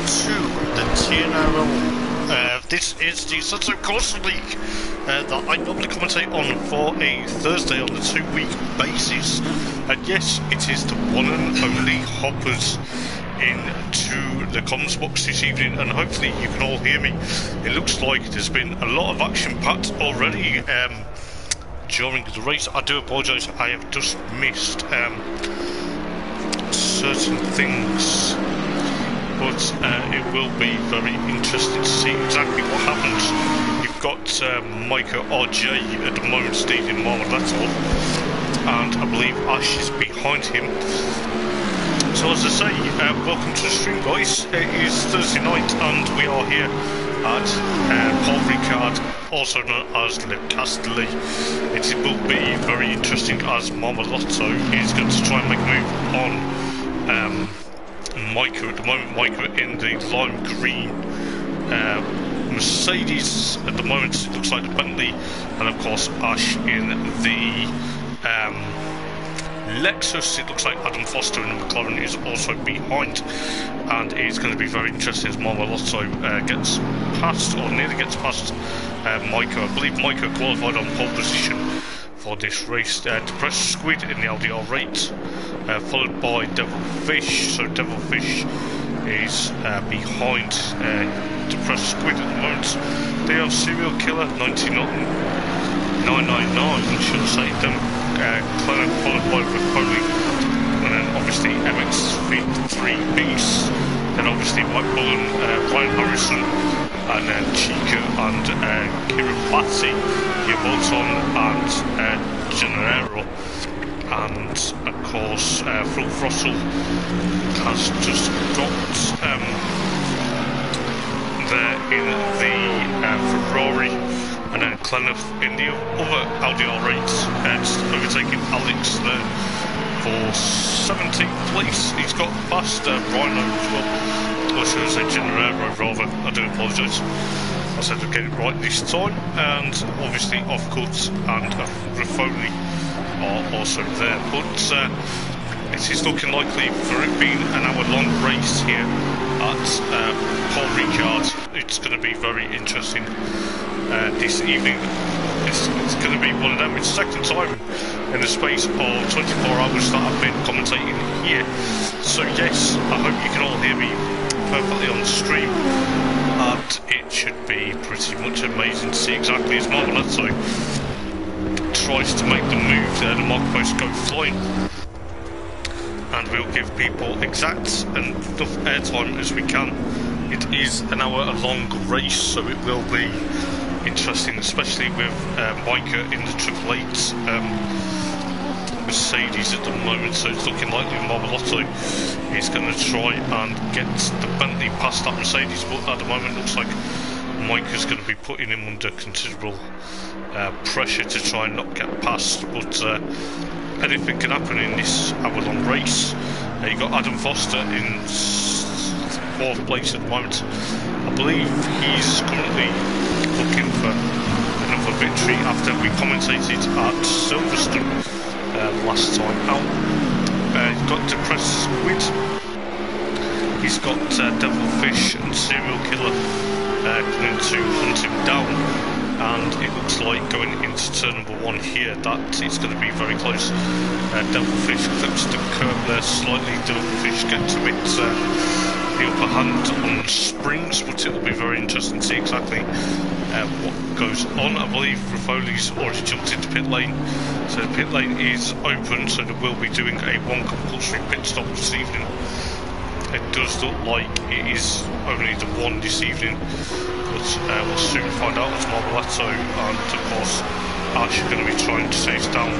to the TNRL. This is the Assetto Corsa League that I normally commentate on for a Thursday on a 2-week basis. And yes, it is the one and only Hoppers into the comms box this evening, and hopefully you can all hear me. It looks like there's been a lot of action packed already during the race. I do apologise, I have just missed certain things, but it will be very interesting to see exactly what happens. You've got Micah RJ at the moment stealing Marmoletto, and I believe Ash is behind him. So as I say, welcome to the stream, guys. It is Thursday night and we are here at RICARD, also known as Le Castelli. It will be very interesting as Marmoletto is going to try and make a move on Micah at the moment. Micah in the lime green Mercedes at the moment, it looks like the Bentley, and of course Ash in the Lexus. It looks like Adam Foster in the McLaren is also behind, and it's going to be very interesting as Marmoletto gets past, or nearly gets past Micah. I believe Micah qualified on pole position for this race. Depressed Squid in the LDR rate, followed by Devilfish. So Devilfish is behind Depressed Squid at the moment. They have Serial Killer 999, I should say. Then Clan followed by Rifoli, and then obviously MX3 Beast, then obviously Mike Bullen, Ryan Harrison, and then Chica and Kiribati, Yabolton and Generero, and of course Phil Frossel has just dropped there in the Ferrari. And then Clenough in the other LDR rates, just overtaking Alex there for 17th place. He's got past Rhino as well, or should I say Generero rather. I do apologise, I said to get it right this time. And obviously Offcut and Rafoni are also there, but it is looking likely for it being an hour-long race here at Paul Ricard. It's going to be very interesting this evening. It's going to be one of them. It's the second time in the space of 24 hours that I've been commentating here. So yes, I hope you can all hear me perfectly on the stream, and it should be pretty much amazing to see exactly as Marmoletto tries to make the move there. The mark posts go flying, and we'll give people exact and enough airtime as we can. It is an hour-long race, so it will be interesting, especially with Micah in the Triple Eight Mercedes at the moment. So it's looking likely Marmoletto is going to try and get the Bentley past that Mercedes, but at the moment it looks like Micah's going to be putting him under considerable pressure to try and not get past. But anything can happen in this hour-long race. You got Adam Foster in 4th place at the moment. I believe he's currently looking for another victory after we commentated at Silverstone last time out. He's got Depressed Squid, he's got Devilfish and Serial Killer coming to hunt him down, and it looks like going into turn number 1 here that it's going to be very close. Devilfish clips the curb there slightly. Devilfish gets a bit the upper hand on springs, but it will be very interesting to see exactly what goes on. I believe Rafoli's already jumped into pit lane, so the pit lane is open, so they will be doing a 1 compulsory pit stop this evening. It does look like it is only the 1 this evening, but we'll soon find out as Marmoletto and of course Ash are going to be trying to chase down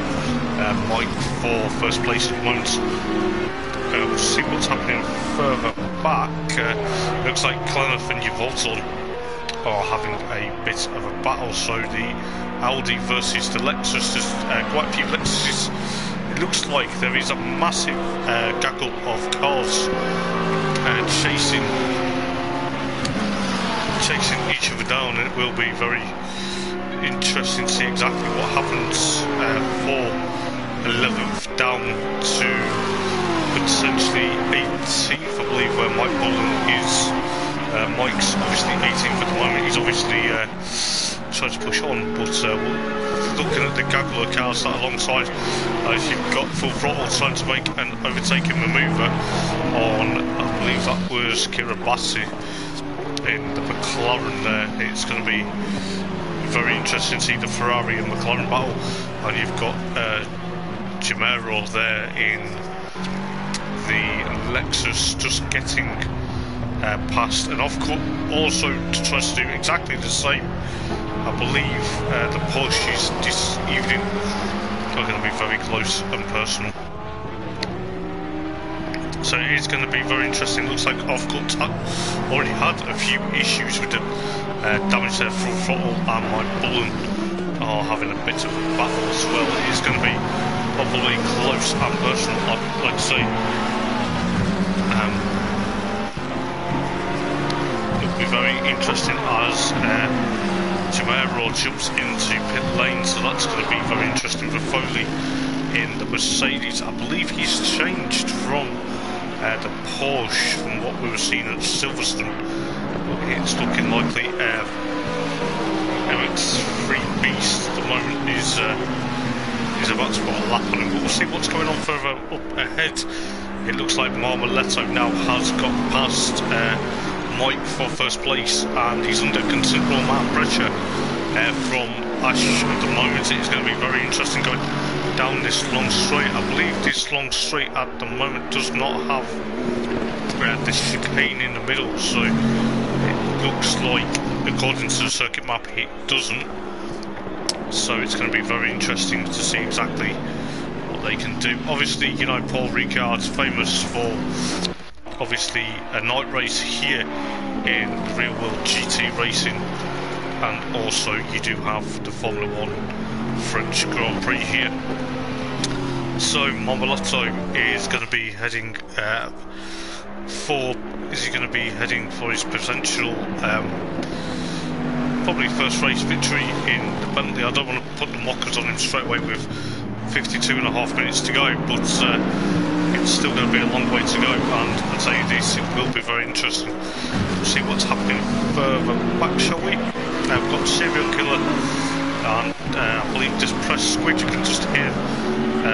Mike for first place at the moment. We'll see what's happening further back. Looks like Clenough and Yavolton are having a bit of a battle. So the Audi versus the Lexus. There's quite a few Lexuses. It looks like there is a massive gaggle of cars chasing each other down, and it will be very interesting to see exactly what happens for 11th down to potentially 18th, I believe, where Mike Bullen is gaggle of cars that alongside as you've got Full Throttle trying to make an overtaking manoeuvre on, I believe that was Kiribati in the McLaren there. It's going to be very interesting to see the Ferrari and McLaren battle, and you've got Jamero there in the Lexus just getting past and off-cut, also to try to do exactly the same. I believe the Porsches this evening are going to be very close and personal. So it is going to be very interesting. Looks like off-cut already had a few issues with the damage their Full Throttle, and my Bullen are having a bit of a battle as well. It is going to be probably close and personal, I'd like to say. It'll be very interesting as Jamero jumps into pit lane, so that's going to be very interesting for Foley in the Mercedes. I believe he's changed from the Porsche from what we were seeing at Silverstone. It's looking likely Emmett's Free Beast at the moment is about to put a lap on him, but we'll see what's going on further up ahead. It looks like Marmoletto now has got past Mike for first place, and he's under considerable amount of pressure from Ash at the moment. It's going to be very interesting going down this long straight. I believe this long straight at the moment does not have this chicane in the middle, so it looks like, according to the circuit map, it doesn't. So it's going to be very interesting to see exactly what they can do. Obviously, you know, Paul Ricard's famous for obviously a night race here in Real World GT racing, and also you do have the Formula 1 French Grand Prix here. So Marmoletto is going to be heading for his potential probably first race victory in the Bentley. I don't want to put the mockers on him straight away with 52.5 minutes to go, but it's still going to be a long way to go, and I'll tell you this, it will be very interesting. We'll see what's happening further back, shall we? We've got Serial Killer, and I believe this press squid, you can just hear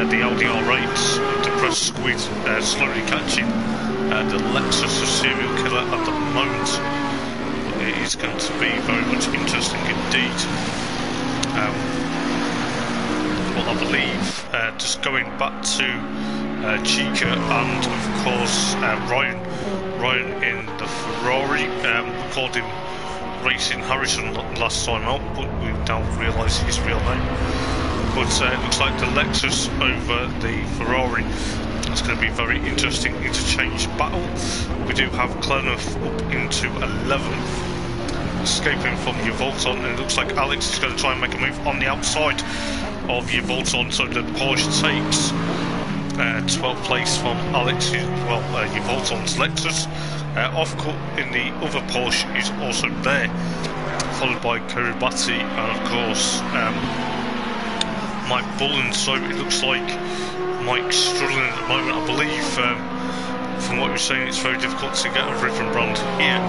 the LDR rates of the press squid slowly catching the Lexus of Serial Killer at the moment. It is going to be very much interesting indeed. Well, I believe just going back to Chica and of course Ryan in the Ferrari, called him Racing Harrison last time out, but we now realise his real name. But it looks like the Lexus over the Ferrari. It's going to be very interesting interchange battle. We do have Clenough up into 11th, escaping from Yvolton, and it looks like Alex is going to try and make a move on the outside of Yvolton, so the Porsche takes 12th place from Alex, Yvolton's Lexus. Off-cut in the other Porsche is also there, followed by Kiribati and of course Mike Bullen. So it looks like Mike's struggling at the moment. I believe from what you're saying, it's very difficult to get a Rivenbrand here,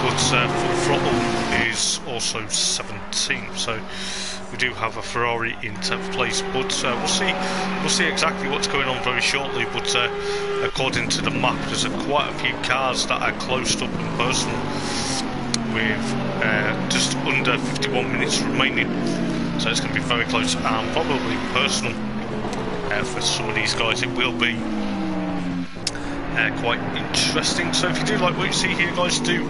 but Full Throttle is also 17, so we do have a Ferrari in 10th place, but we'll see exactly what's going on very shortly. But according to the map, there's quite a few cars that are closed up and personal, with just under 51 minutes remaining, so it's going to be very close and probably personal for some of these guys. It will be quite interesting. So if you do like what you see here, guys, do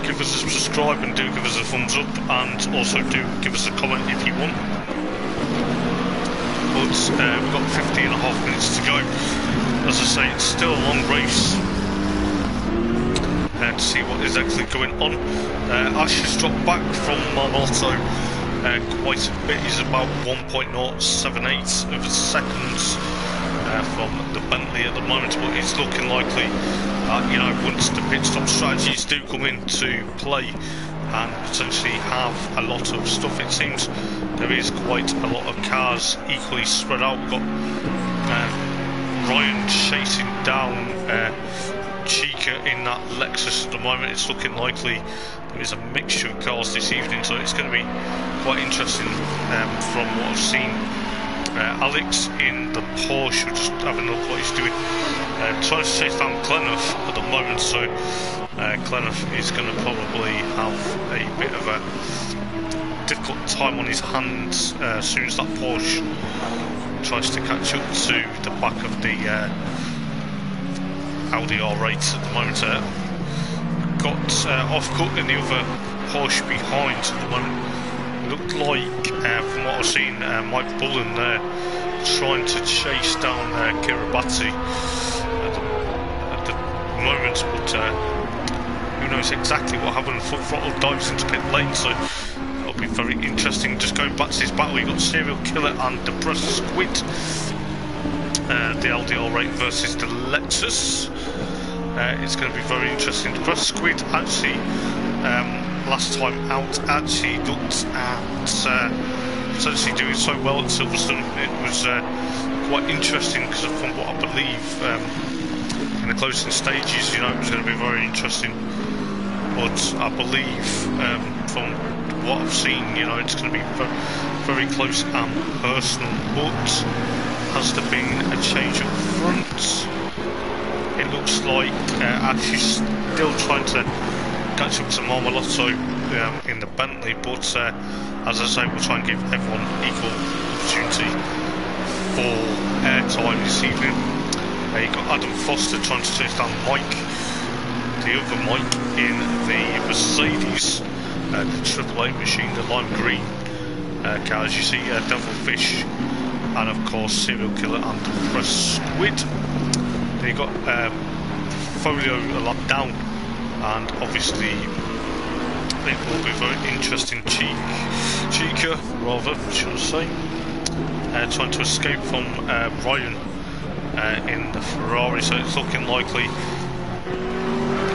give us a subscribe and do give us a thumbs up, and also do give us a comment if you want. But we've got 50.5 minutes to go. As I say, it's still a long race to see what is actually going on. Ash has dropped back from Marmoletto quite a bit. He's about 1.078 of a second from the Bentley at the moment, but it's looking likely you know, once the pit stop strategies do come into play and potentially have a lot of stuff, it seems there is quite a lot of cars equally spread out. We've got Ryan chasing down Chica cheekier in that Lexus at the moment. It's looking likely there is a mixture of cars this evening, so it's going to be quite interesting from what I've seen. Alex in the Porsche, just having a look what he's doing, trying to chase down Clenough at the moment, so Clenough is going to probably have a bit of a difficult time on his hands as soon as that Porsche tries to catch up to the back of the Audi R8 at the moment. Got off-cut in the other Porsche behind at the moment. Looked like, from what I've seen, Mike Bullen there trying to chase down Kiribati at the moment, but who knows exactly what happened. Full throttle dives into pit lane, so it'll be very interesting. Just going back to this battle, you got Serial Killer and Depressed Squid, the LDR rate versus the Lexus. It's going to be very interesting. Depressed Squid actually, last time out, actually looked at essentially doing so well at Silverstone. It was quite interesting because from what I believe in the closing stages, you know, it was going to be very interesting. But I believe from what I've seen, you know, it's going to be very close and personal. But has there been a change up front? It looks like actually still trying to catch up to Marmolotto in the Bentley, but as I say, we'll try and give everyone equal opportunity for airtime this evening. You've got Adam Foster trying to chase down Mike, the other Mike in the Mercedes, the AAA machine, the lime green car, as you see, Devilfish, and of course Serial Killer and Depressed Squid. Then you've got Folio a lot down, and obviously it will be very interesting. Chica, rather, should I say, trying to escape from Ryan in the Ferrari, so it's looking likely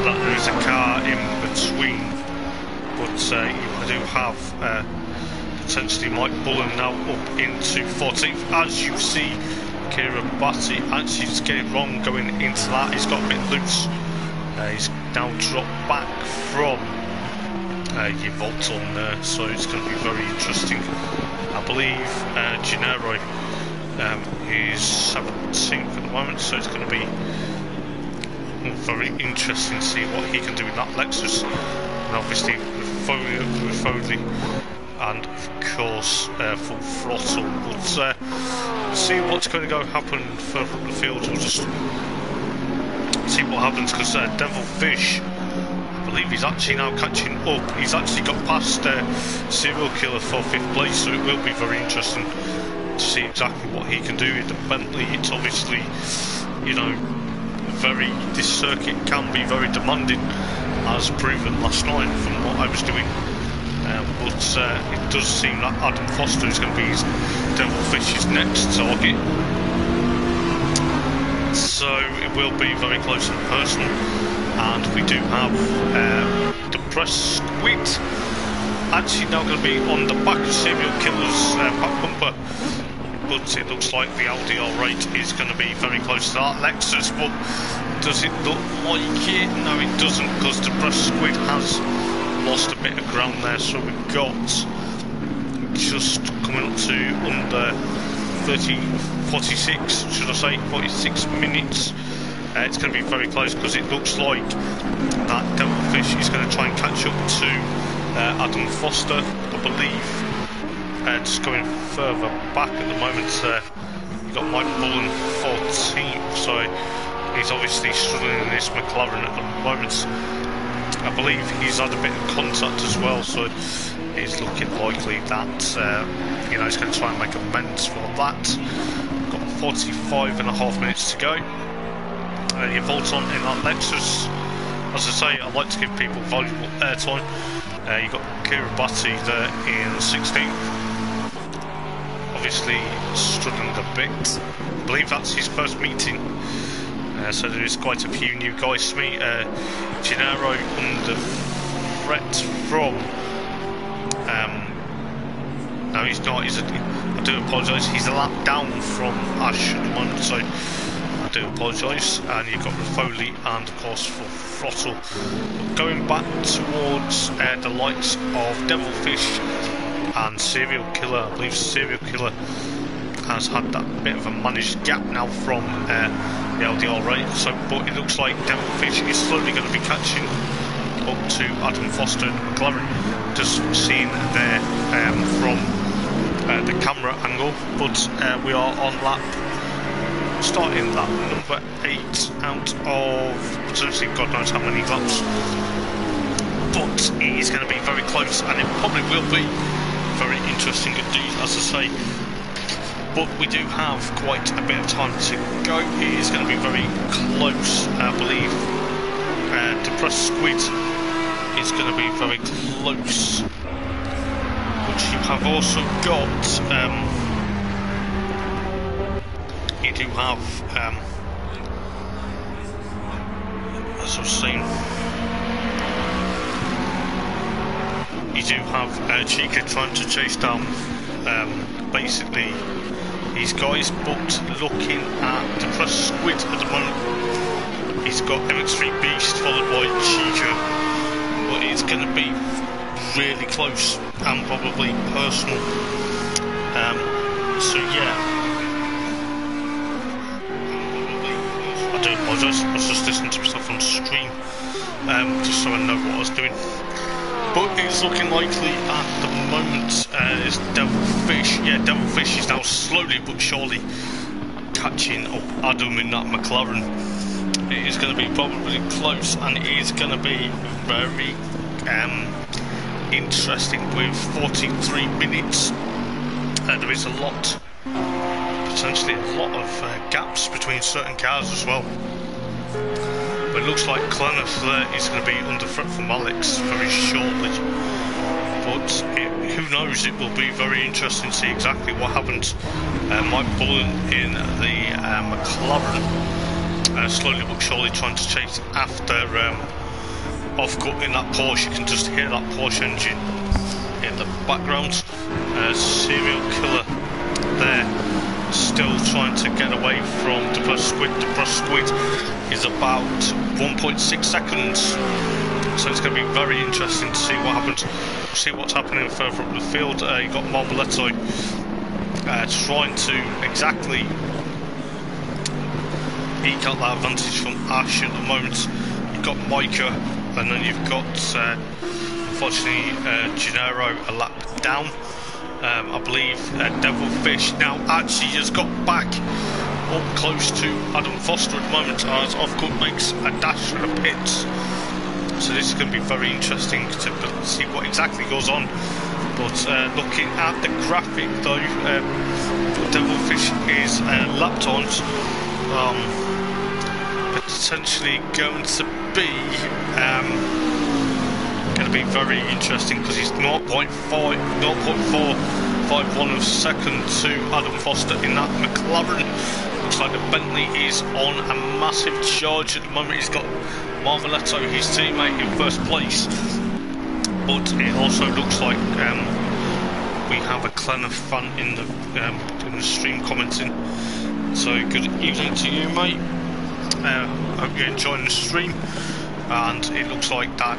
that there is a car in between, but you do have potentially Mike Bullen now up into 14th. As you see, Kiribati actually just get it wrong going into that. He's got a bit loose. He's now dropped back from Yvolton there, so it's going to be very interesting. I believe Gennaro is 17th at the moment, so it's going to be very interesting to see what he can do with that Lexus. And obviously with Foley and of course Full Throttle. But see what's going to go happen further up the field. We'll just see what happens, because Devilfish, I believe he's actually now catching up. He's actually got past Serial Killer for 5th place, so it will be very interesting to see exactly what he can do with the Bentley. It's obviously, you know, this circuit can be very demanding, as proven last night from what I was doing. But it does seem that Adam Foster is going to be his Devilfish's next target. So it will be very close and personal, and we do have Depressed Squid actually now going to be on the back of Serial Killer's back bumper, but it looks like the LDR rate is going to be very close to that Lexus. But does it look like it? No, it doesn't, because Depressed Squid has lost a bit of ground there. So we've got just coming up to under 46, should I say, 46 minutes. It's going to be very close, because it looks like that Devilfish is going to try and catch up to Adam Foster, I believe. Just going further back at the moment, you've got Mike Bullen 14th, so he's obviously struggling in this McLaren at the moment. I believe he's had a bit of contact as well, so it's looking likely that you know, he's going to try and make amends for that. Got 45.5 minutes to go. You vault on in that Lexus. As I say, I like to give people valuable airtime. You've got Kiribati there in 16th. Obviously struggling a bit. I believe that's his first meeting. So there is quite a few new guys to meet. Gennaro under threat from... no, he's not. I do apologise. He's a lap down from Ash at the moment, so do apologise. And you've got Foley and of course for Throttle. But going back towards the likes of Devilfish and Serial Killer, I believe Serial Killer has had that bit of a managed gap now from the LDR rate. So, but it looks like Devilfish is slowly going to be catching up to Adam Foster and McLaren. Just seen there from the camera angle, but we are on lap, starting lap number 8 out of potentially God knows how many laps, but it is going to be very close, and it probably will be very interesting indeed, as I say. But we do have quite a bit of time to go. It is going to be very close, I believe. Depressed Squid is going to be very close. But you have also got, you do have, as I was saying, you do have Chica trying to chase down basically these guys, but looking at Depressed Squid at the moment, he's got MX3 Beast followed by Chica, but it's going to be really close and probably personal. So yeah, I do apologise, I was just listening to myself on stream, just so I know what I was doing. But it's looking likely at the moment is Devilfish. Yeah, Devilfish is now slowly but surely catching up Adam in that McLaren. It is going to be probably close, and it is going to be very interesting with 43 minutes. There is a lot, potentially a lot of gaps between certain cars as well. But it looks like Clenneth there is going to be under threat from Alex very shortly. But who knows, it will be very interesting to see exactly what happens. Mike Bullen in the McLaren, slowly but surely trying to chase after off-cut in that Porsche. You can just hear that Porsche engine in the background. Serial Killer there, still trying to get away from Depressed Squid. Depressed Squid is about 1.6 seconds, so it's going to be very interesting to see what happens, see what's happening further up the field. You've got Marmoletto trying to exactly eke out that advantage from Ash at the moment. You've got Micah, and then you've got unfortunately Gennaro a lap down. I believe Devilfish now actually has got back up close to Adam Foster at the moment, as Offcut makes a dash for the pits. So this is going to be very interesting to see what exactly goes on. But looking at the graphic though, Devilfish is lap times potentially going to be very interesting, because he's 0.451 of a second to Adam Foster in that McLaren. Looks like the Bentley is on a massive charge at the moment. He's got Marmoletto, his teammate, in first place, but it also looks like we have a Clenneth fan in the stream commenting. So good evening to you, mate. Hope you're enjoying the stream. And it looks like that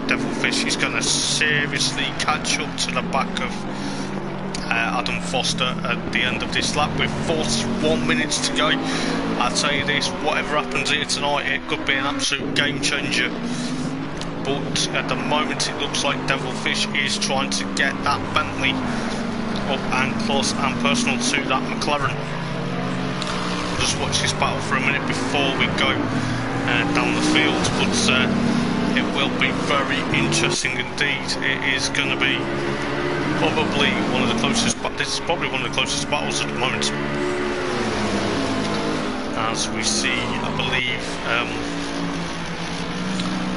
Devilfish is going to seriously catch up to the back of Adam Foster at the end of this lap with 41 minutes to go. I'll tell you this, whatever happens here tonight, it could be an absolute game changer. But at the moment it looks like Devilfish is trying to get that Bentley up and close and personal to that McLaren. Just watch this battle for a minute before we go down the field, but it will be very interesting indeed. It is going to be probably one of the closest, but this is probably one of the closest battles at the moment. As we see, I believe,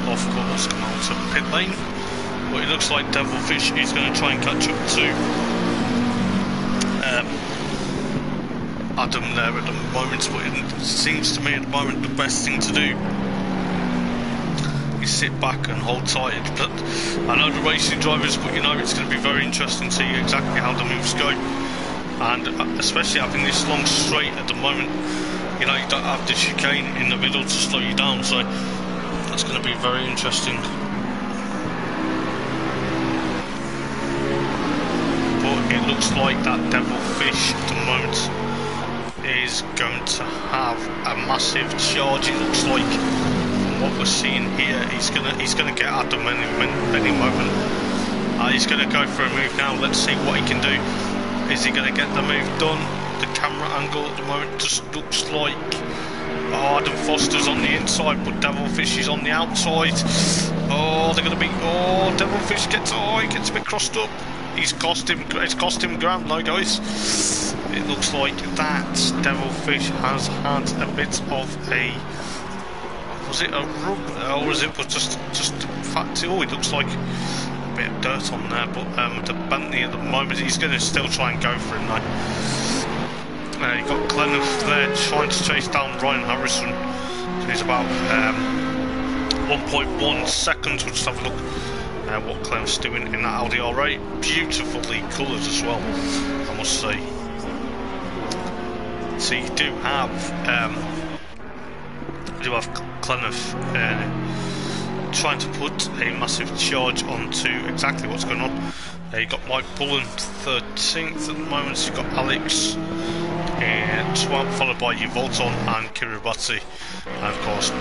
of course, come out to pit lane, but it looks like Devilfish is going to try and catch up to Adam there at the moment, but it seems to me at the moment the best thing to do is sit back and hold tight. But I know the racing drivers, but you know, it's going to be very interesting to see exactly how the moves go, and especially having this long straight at the moment, you know, you don't have the chicane in the middle to slow you down, so that's going to be very interesting. But it looks like that Devilfish at the moment is going to have a massive charge. It looks like from what we're seeing here, he's gonna get Adam any moment. He's gonna go for a move now. Let's see what he can do. Is he gonna get the move done? The camera angle at the moment just looks like Adam Foster's on the inside, but Devilfish is on the outside. Oh, they're gonna be. Oh, Devilfish gets. Oh, he gets a bit crossed up. It's cost him ground though, guys. It looks like that Devilfish has had a bit of a. Was it a rub, or was it just fat? Oh, it looks like a bit of dirt on there. But the Bentley at the moment, he's going to still try and go for it now. You've got Glenniff there trying to chase down Ryan Harrison. So he's about 1.1 seconds. We'll just have a look what Glenn's doing in that Audi R8. Beautifully coloured as well, I must say. So you do have Glenniff trying to put a massive charge onto exactly what's going on. You've got Mike Bullen 13th at the moment. So you've got Alex 12th, followed by Uvolton and Kiribati, and of course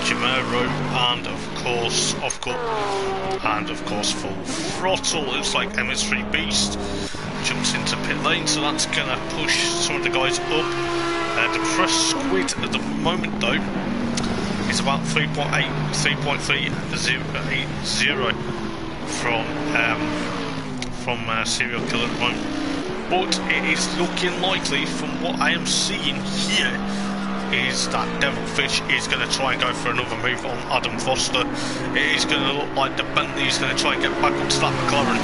Jamero, and of course Full Throttle. Looks like MS3 Beast jumps into pit lane, so that's gonna push some of the guys up. The press squid at the moment though is about 3.30 from Serial Killer at the moment. But it is looking likely, from what I am seeing here, is that Devilfish is going to try and go for another move on Adam Foster. It is going to look like the Bentley is going to try and get back up to that McLaren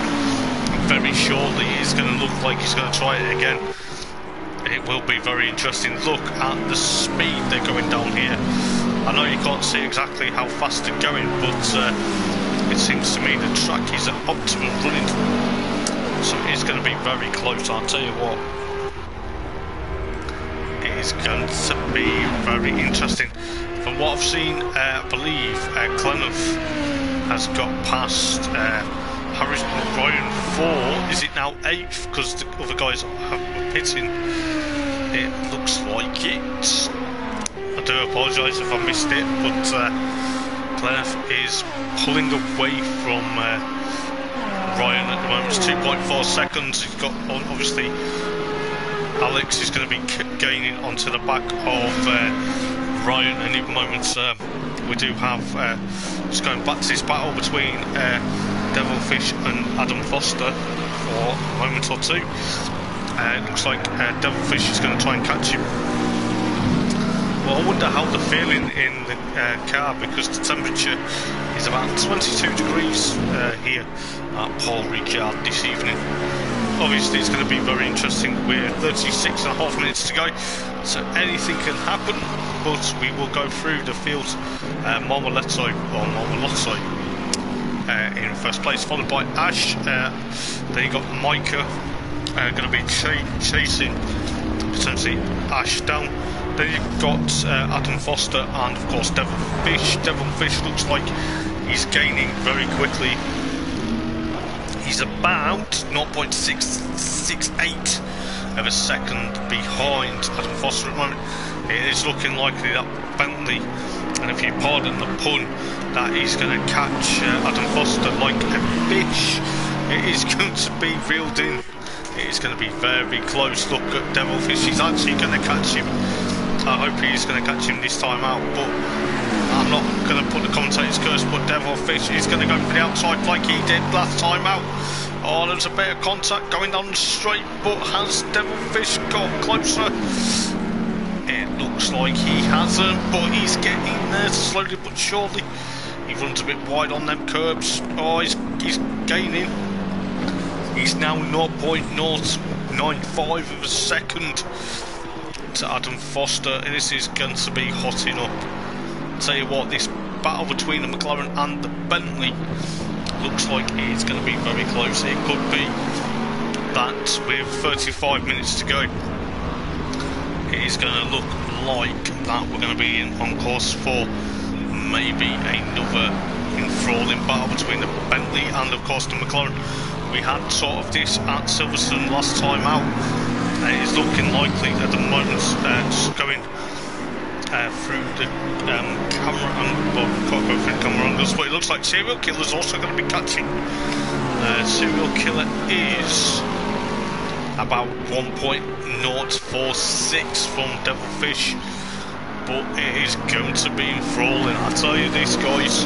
very shortly. It's going to look like he's going to try it again. It will be very interesting. Look at the speed they're going down here. I know you can't see exactly how fast they're going, but it seems to me the track is at optimum running, so it's going to be very close. I'll tell you what, it is going to be very interesting. From what I've seen, I believe Glenniff has got past Harrison Ryan 4. Is it now 8th because the other guys are pitting? It looks like it. I do apologise if I missed it, but Glenniff is pulling away from Ryan at the moment. It's 2.4 seconds. He's got, obviously, Alex is going to be gaining onto the back of Ryan any moment. We do have, just going back to this battle between Devilfish and Adam Foster for a moment or two. It looks like Devilfish is going to try and catch him. Well, I wonder how they're feeling in the car, because the temperature is about 22 degrees here at Paul Ricard this evening. Obviously it's going to be very interesting. We're 36.5 minutes to go, so anything can happen, but we will go through the field. Marmoletto in first place, followed by Ash. Then you got Micah going to be chasing potentially Ash down. Then you've got Adam Foster and of course Devilfish. Devilfish looks like he's gaining very quickly. He's about 0.668 of a second behind Adam Foster at the moment. It is looking likely that Bentley, and if you pardon the pun, that he's going to catch Adam Foster like a fish. It is going to be reeled in. It is going to be very close. Look at Devilfish, he's actually going to catch him. I hope he's going to catch him this time out, but I'm not going to put the commentator's curse, but Devilfish is going to go for the outside like he did last time out. Oh, there's a bit of contact going down the straight, but has Devilfish got closer? It looks like he hasn't, but he's getting there slowly but surely. He runs a bit wide on them curbs. Oh, he's gaining. He's now 0.095 of a second to Adam Foster. This is going to be hotting up. I'll tell you what, this battle between the McLaren and the Bentley looks like it's going to be very close. It could be that with 35 minutes to go, it is going to look like that we're going to be in on course for maybe another enthralling battle between the Bentley and of course the McLaren. We had sort of this at Silverstone last time out. It is looking likely at the moment, just going through the camera angle, well, can't go through the camera angles, but it looks like Serial Killer's also going to be catching. Serial Killer is about 1.046 from Devilfish, but it is going to be enthralling. I tell you this, guys,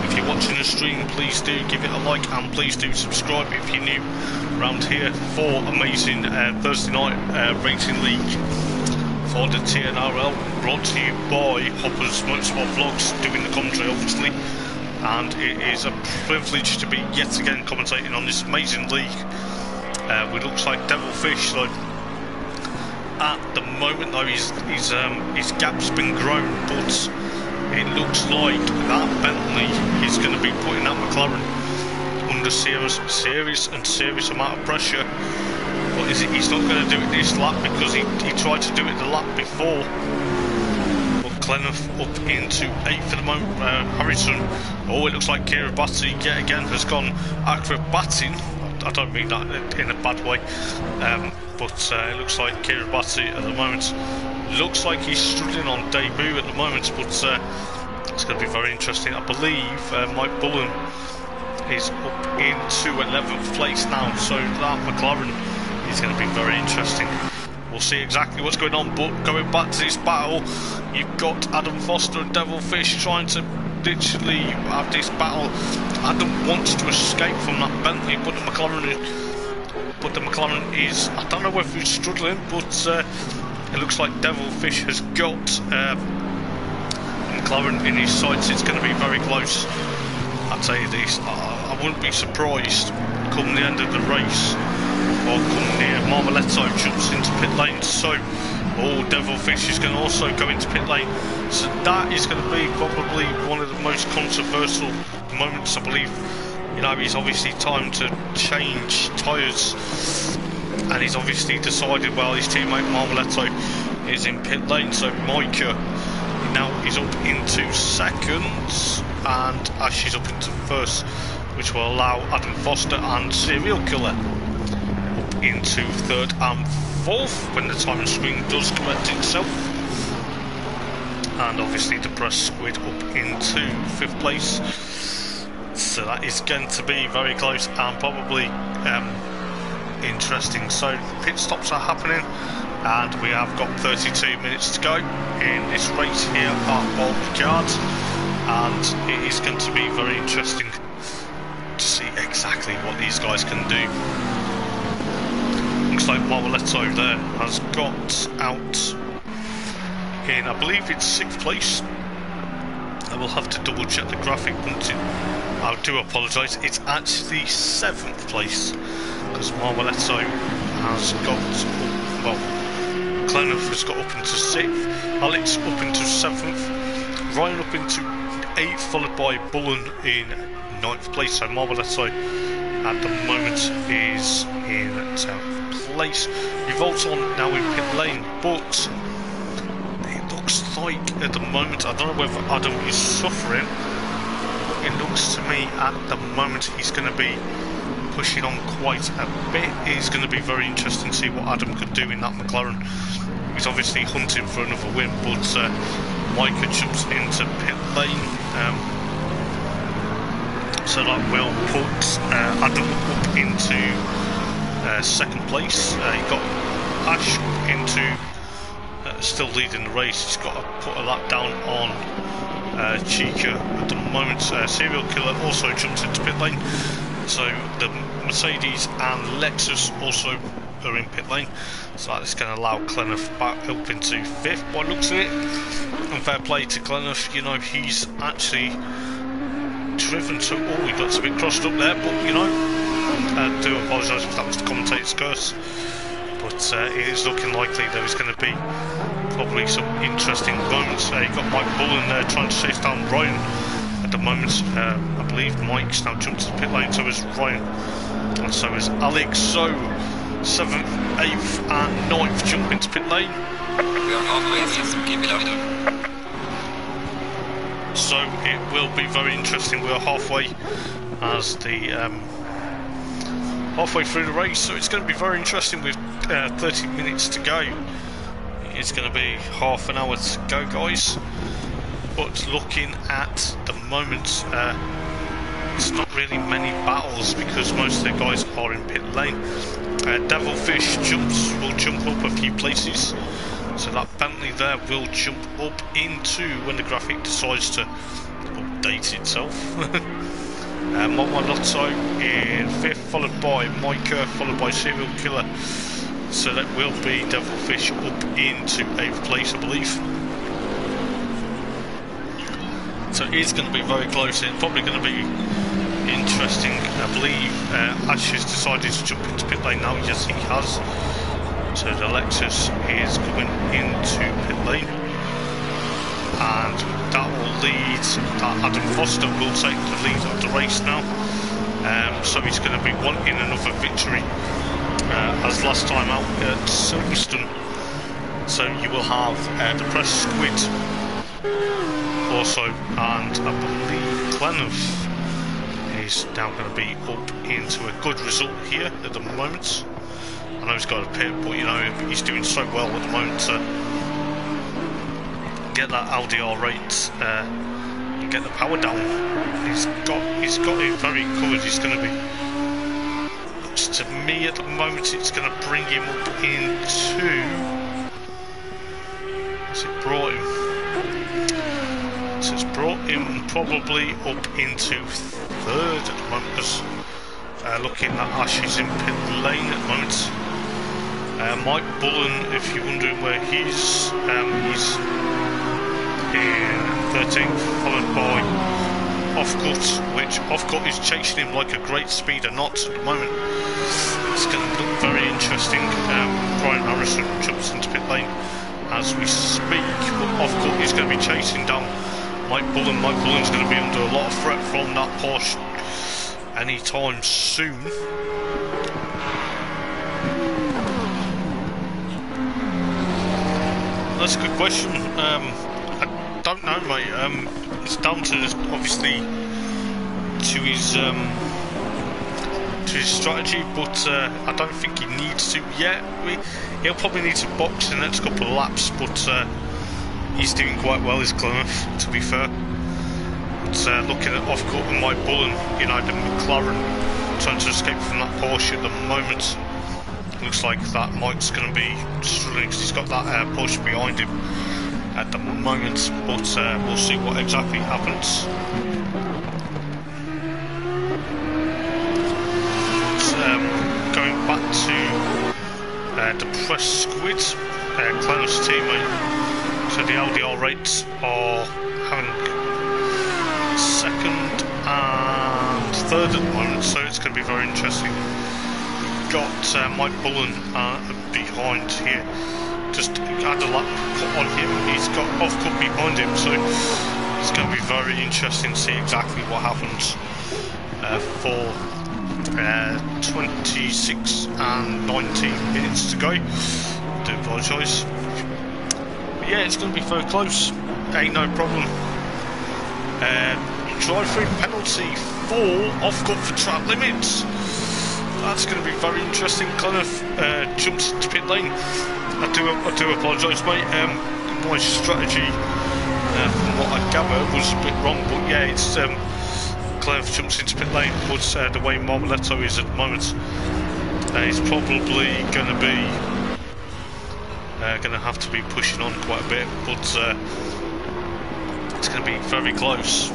if you're watching the stream, please do give it a like and please do subscribe if you're new around here for amazing Thursday night racing league for the TNRL, brought to you by Hoppers Motorsport Vlogs, doing the commentary obviously, and it is a privilege to be yet again commentating on this amazing league. It looks like Devilfish, though, at the moment though his gap's been grown, but it looks like that Bentley is going to be putting that McLaren under serious amount of pressure. But he's not going to do it this lap because he tried to do it the lap before. But Clenough up into 8th at the moment. Harrison, oh, it looks like Kiribati yet again has gone acrobating. I don't mean that in a bad way, but it looks like Kiribati at the moment looks like he's struggling on debut at the moment, but it's going to be very interesting. I believe Mike Bullen is up into 11th place now, so that McLaren is going to be very interesting. We'll see exactly what's going on, but going back to this battle, you've got Adam Foster and Devilfish trying to literally have this battle. Adam wants to escape from that Bentley, but the McLaren is, I don't know whether he's struggling, but it looks like Devilfish has got McLaren in his sights. It's going to be very close. I'll tell you this, I wouldn't be surprised come the end of the race, or come near Marmoletto jumps into pit lane, so Devilfish is going to also go into pit lane, so that is going to be probably one of the most controversial moments, I believe. You know, he's obviously time to change tyres, and he's obviously decided, well, his teammate Marmoletto is in pit lane, so Micah now is up into 2nd, and Ash is up into 1st, which will allow Adam Foster and Serial Killer up into 3rd and 4th when the timing screen does correct itself, and obviously the press squid up into 5th place. So that is going to be very close and probably interesting. So pit stops are happening, and we have got 32 minutes to go in this race here at RICARD, and it is going to be very interesting to see exactly what these guys can do. Looks like Marmoletto there has got out in, I believe it's 6th place. I will have to double check the graphic, but I do apologise, it's actually 7th place, because Marmoletto has got, well, Clenough has got up into 6th, Alex up into 7th, Ryan up into 8th, followed by Bullen in 9th place, so Marmoletto at the moment is in 10th place. Revolt's on now in pit lane, but it looks like at the moment, I don't know whether Adam is suffering, but it looks to me at the moment he's going to be pushing on quite a bit. It's going to be very interesting to see what Adam could do in that McLaren. He's obviously hunting for another win, but Micah jumps into pit lane, so that will put Adam up into 2nd place. He got Ash into still leading the race. He's got to put a lap down on Chica at the moment. Serial Killer also jumps into pit lane, so the Mercedes and Lexus also are in pit lane, so that is going to allow Clenough back up into 5th by looks of it. And fair play to Clenough, you know, he's actually driven to, he got a bit crossed up there, but you know, I do apologise if that was the commentator's curse, but it is looking likely there is going to be probably some interesting moments. You got Mike Bullen there trying to chase down Ryan at the moment. I believe Mike's now jumped to the pit lane, so is Ryan, and so is Alex. So 7th, 8th and 9th jump into pit lane. So it will be very interesting. We're halfway halfway through the race, so it's going to be very interesting with 30 minutes to go. It's going to be half an hour to go, guys. But looking at the moment, it's not really many battles because most of the guys are in pit lane. Devilfish will jump up a few places, so that Bentley there will jump up into when the graphic decides to update itself. Mama Lotto in 5th, followed by Micah, followed by Serial Killer. So that will be Devilfish up into 8th place, I believe. So it's going to be very close. It's probably going to be interesting. I believe Ash has decided to jump into pit lane now. Yes, he has. So the Lexus is going into pit lane, and that will lead. Adam Foster will take the lead of the race now. So he's going to be wanting another victory, as last time out at Silverstone. So you will have the Press Squid also, and I believe Glenov is now going to be up into a good result here at the moment. I know he's got a pit, but you know he's doing so well at the moment to get that LDR rate and get the power down. He's got it very covered. He's going to be, to me at the moment, it's going to bring him up into. What's it brought him? So it's brought him probably up into 3rd at the moment. Looking at Ash is in pit lane at the moment. Mike Bullen, if you're wondering where he's in 13th, followed by Offcut, which Offcut is chasing him like a great speed or not at the moment. It's going to look very interesting. Brian Harrison jumps into pit lane as we speak, but Offcut is going to be chasing down Mike Bullen. Mike Bullen's going to be under a lot of threat from that Porsche anytime soon. That's a good question. I don't know, mate. It's down to obviously to his strategy, but I don't think he needs to yet. He'll probably need to box the next couple of laps, but he's doing quite well, is Glenov, to be fair. But looking at Offcut and Mike Bullen, you know, the McLaren trying to escape from that Porsche at the moment. Looks like that Mike's going to be struggling because he's got that Porsche behind him at the moment, but we'll see what exactly happens. But, going back to the Press Squid, Clenov's teammate. So the LDR rates are having 2nd and 3rd at the moment, so it's going to be very interesting. Got Mike Bullen behind here, just had a lap put on him. He's got Offcut behind him, so it's going to be very interesting to see exactly what happens for 26 and 19 minutes to go. I do apologise. But yeah, it's going to be very close. Ain't no problem. Drive-through penalty for Offcut for track limits. That's going to be very interesting. Clenovf jumps into pit lane. I do apologise, mate. My strategy, from what I gather, was a bit wrong. But yeah, it's Clenovf jumps into pit lane. But the way Marmoletto is at the moment, he's probably going to be have to be pushing on quite a bit. But it's going to be very close.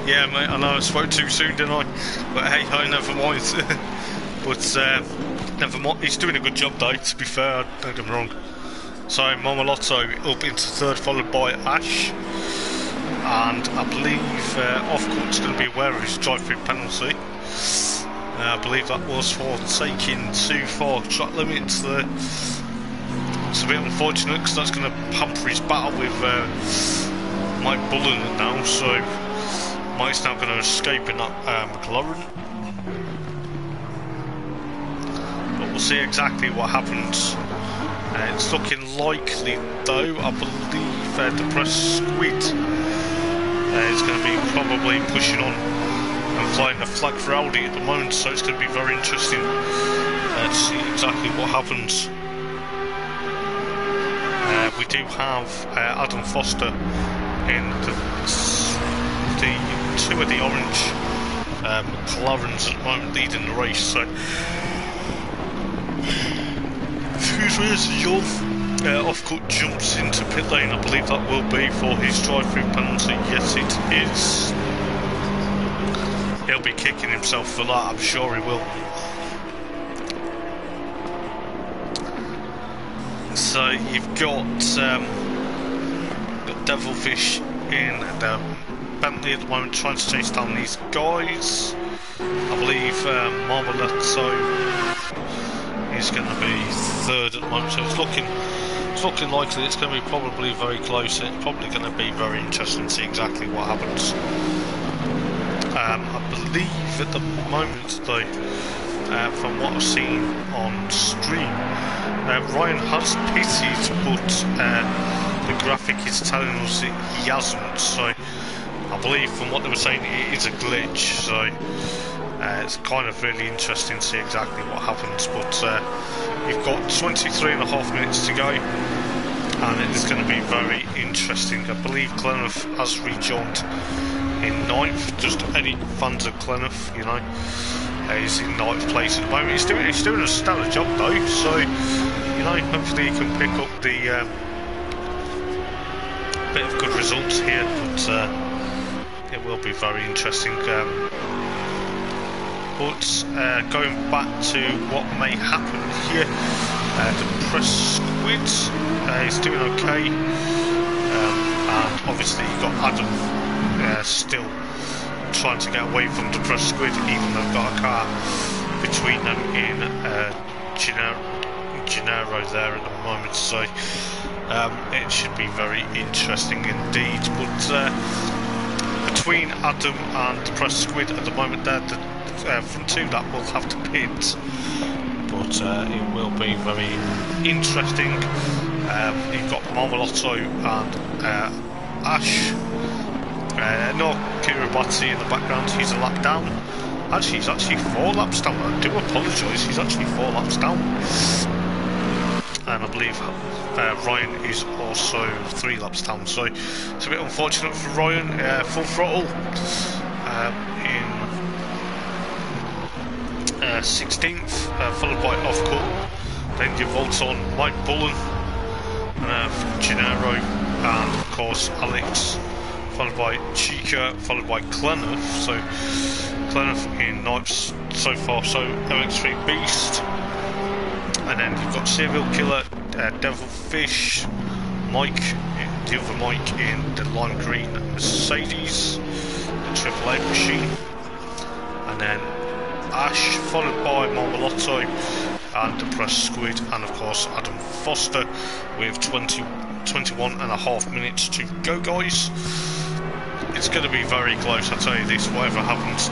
Yeah, mate, I know I spoke too soon, didn't I? But hey, never mind. But never mind. He's doing a good job, though, to be fair, don't get me wrong. So, Marmolotto up into 3rd, followed by Ash. And I believe Offcut's going to be aware of his drive-through penalty. I believe that was for taking too far track limits there. It's a bit unfortunate because that's going to hamper his battle with Mike Bullen now, so Mike's now going to escape in that McLaren. But we'll see exactly what happens It's looking likely though, I believe the Press Squid is going to be probably pushing on and flying the flag for Audi at the moment, so it's going to be very interesting to see exactly what happens. We do have Adam Foster in the two of the orange McLarens at the moment leading the race, so as Jov off-cut jumps into pit lane, I believe that will be for his drive-through penalty. Yes, it is. He'll be kicking himself for that, I'm sure he will. So you've got Devilfish in the Bentley at the moment, trying to chase down these guys. I believe Marmoletto is going to be third at the moment, so it's looking likely it's going to be probably very close. It's probably going to be very interesting to see exactly what happens. I believe at the moment though, from what I've seen on stream, Ryan has pitted, but the graphic is telling us that he hasn't, so I believe from what they were saying it is a glitch, so it's kind of really interesting to see exactly what happens. But you've got 23.5 minutes to go, and it's going to be very interesting. I believe Glenouth has rejoined in 9th. Just any fans of Glenouth, you know, he's in 9th place at the moment. He's doing a stellar job though, so you know, hopefully he can pick up the bit of good results here. But it will be very interesting. But going back to what may happen here, the Press Squid is doing okay, and obviously you've got Adam still trying to get away from the Press Squid, even though they've got a car between them in Gennaro there at the moment, so it should be very interesting indeed. But between Adam and the Press Squid at the moment, they're the front two that will have to pit, but it will be very interesting. You've got Marmolotto and Ash. No Kiribati in the background, he's a lap down. Actually, he's actually 4 laps down. I do apologise, he's actually 4 laps down. And I believe Ryan is also 3 laps down, so it's a bit unfortunate for Ryan. Full throttle in 16th, followed by Offcut, then you vault on Mike Bullen from Gennaro, and of course Alex, followed by Chica, followed by Glenouth. So Glenouth in 9th so far, so MX3 Beast, and then you've got Serial Killer, Devilfish, Mike, the other Mike in the lime green Mercedes, the Triple A machine, and then Ash, followed by Marmolotto and the Press Squid, and of course Adam Foster with 21.5 minutes to go, guys. It's going to be very close, I tell you this, whatever happens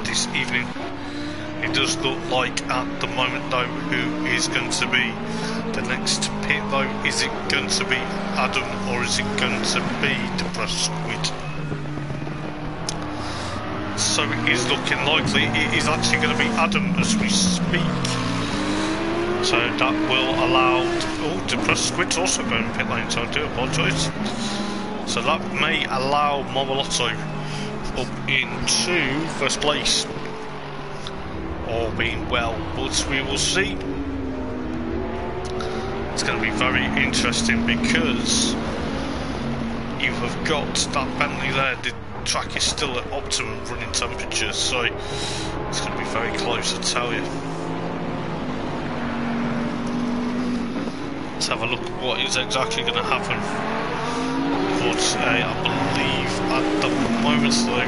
this evening. It does look like at the moment though, who is going to be the next pit though? Is it going to be Adam, or is it going to be the Press Squid? So it is looking likely it is actually going to be Adam as we speak. So that will allow... Oh, the Press Squid's also going pit lane, so I do apologise. So that may allow Marmolotto up into first place, all being well, but we will see. It's going to be very interesting because you have got that Bentley there. The track is still at optimum running temperature, so it's going to be very close, I tell you. Let's have a look at what is exactly going to happen. But I believe at the moment though,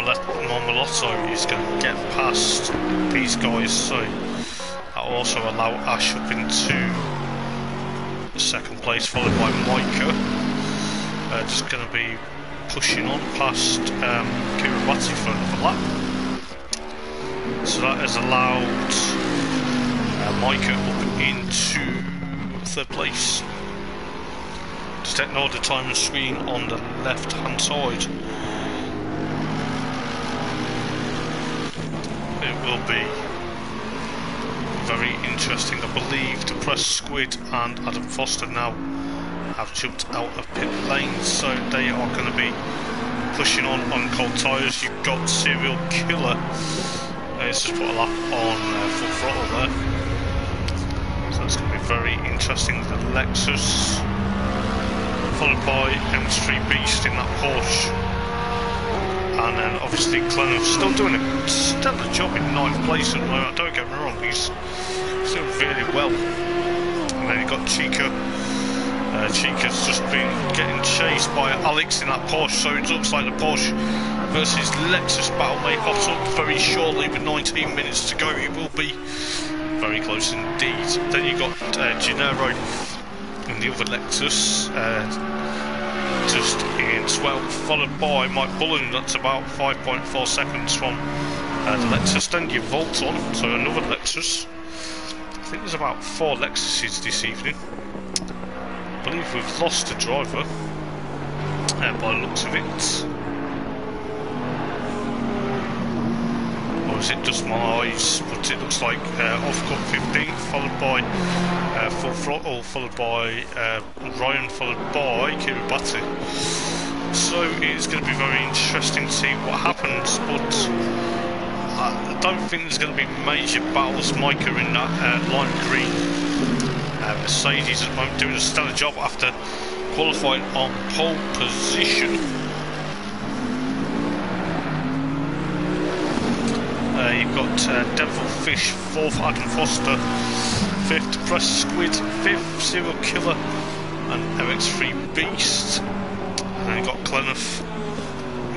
that Marmolotto is going to get past these guys, so that will also allow Ash up into second place, followed by Micah. Just going to be pushing on past Kiribati for another lap. So that has allowed Micah up into 3rd place. Just ignore the timing screen on the left hand side. It will be very interesting. I believe the Press Squid and Adam Foster now have jumped out of pit lane, so they are going to be pushing on cold tyres. You've got Serial Killer. It's just put a lap on full throttle there, so it's going to be very interesting. The Lexus, followed by M3 Beast in that Porsche, and then obviously Clenoff still doing a stellar job in 9th place at the moment. Don't get me wrong, he's doing really well. And then you've got Chica. Chica's just been getting chased by Alex in that Porsche, so it looks like the Porsche versus Lexus battle may hot up very shortly with 19 minutes to go. It will be very close indeed. Then you got Gennaro and the other Lexus just in 12th, followed by Mike Bullen. That's about 5.4 seconds from the Lexus. Then you Volt on, so another Lexus. I think there's about 4 Lexuses this evening. I believe we've lost a driver by the looks of it. Or is it just my eyes? But it looks like off-cut 15th, followed by Full Throttle, followed by Ryan, followed by Kiribati. So it's going to be very interesting to see what happens, but I don't think there's going to be major battles. Micah in that lime green Mercedes at the moment doing a stellar job after qualifying on pole position. You've got Devilfish 4th, Adam Foster 5th, Press Squid 5th, Serial Killer and MX3 Beast. And then you've got Clenoff